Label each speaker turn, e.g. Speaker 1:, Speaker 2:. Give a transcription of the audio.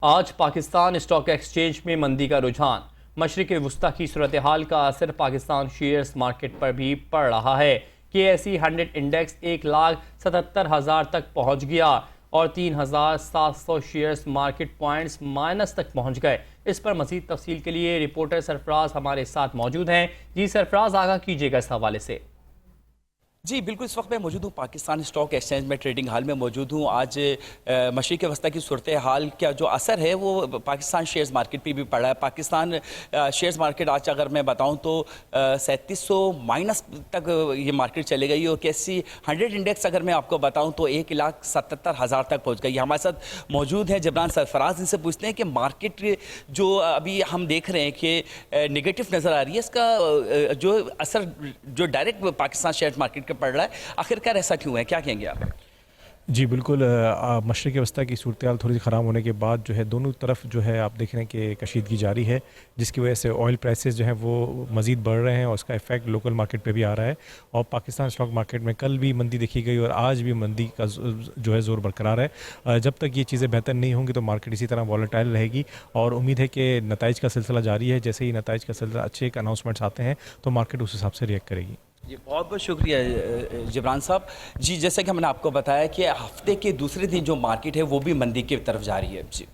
Speaker 1: آج Pakistan stock exchange میں مندی کا رجحان۔ مشرق وسطی کی صورتحال کا اثر پاکستان شیئرز مارکیٹ پر بھی پڑ رہا ہے۔ KSE 100 انڈیکس 1,77,000 تک پہنچ گیا اور 3,700 شیئرز مارکیٹ پوائنٹس مائنس تک پہنچ گئے۔ اس پر مزید تفصیل کے لیے رپورٹر سرفراز ہمارے ساتھ موجود ہیں۔ جی سرفراز، آگاہ کیجیے گا اس حوالے سے۔
Speaker 2: جی بالکل، اس وقت میں موجود ہوں پاکستان اسٹاک ایکسچینج میں، ٹریڈنگ ہال میں موجود ہوں۔ آج مشرق وسطی کی صورتحال کا جو اثر ہے وہ پاکستان شیئرز مارکیٹ پہ بھی پڑا ہے۔ پاکستان شیئرز مارکیٹ آج اگر میں بتاؤں تو 3700 مائنس تک یہ مارکیٹ چلے گئی، اور KSE 100 انڈیکس اگر میں آپ کو بتاؤں تو 1,77,000 تک پہنچ گئی۔ ہمارے ساتھ موجود ہیں جبران سرفراز، ان سے پوچھتے ہیں کہ مارکیٹ جو ابھی ہم دیکھ رہے ہیں کہ نگیٹو نظر آ رہی ہے، اس کا جو اثر جو ڈائریکٹ پاکستان شیئرز مارکیٹ پڑ رہا ہے، آخرکار ایسا کیوں ہے؟ کیا کہیں گے آپ؟
Speaker 3: جی بالکل، مشرق وسطی کی صورتحال تھوڑی سی خراب ہونے کے بعد جو ہے دونوں طرف جو ہے آپ دیکھ رہے ہیں کہ کشیدگی جاری ہے، جس کی وجہ سے آئل پرائسز جو ہیں وہ مزید بڑھ رہے ہیں اور اس کا ایفیکٹ لوکل مارکیٹ پہ بھی آ رہا ہے۔ اور پاکستان اسٹاک مارکیٹ میں کل بھی مندی دیکھی گئی اور آج بھی مندی کا جو ہے زور برقرار ہے۔ جب تک یہ چیزیں بہتر نہیں ہوں گی تو مارکیٹ اسی طرح والیٹائل رہے گی، اور امید ہے کہ نتائج کا سلسلہ جاری ہے۔ جیسے ہی نتائج کا سلسلہ اچھے ایک اناؤنسمنٹس آتے ہیں تو مارکیٹ اس حساب سے ریئیکٹ کرے گی۔
Speaker 2: جی بہت بہت شکریہ جبران صاحب۔ جی جیسے کہ ہم نے آپ کو بتایا کہ ہفتے کے دوسرے دن جو مارکیٹ ہے وہ بھی مندی کی طرف جا رہی ہے۔ جی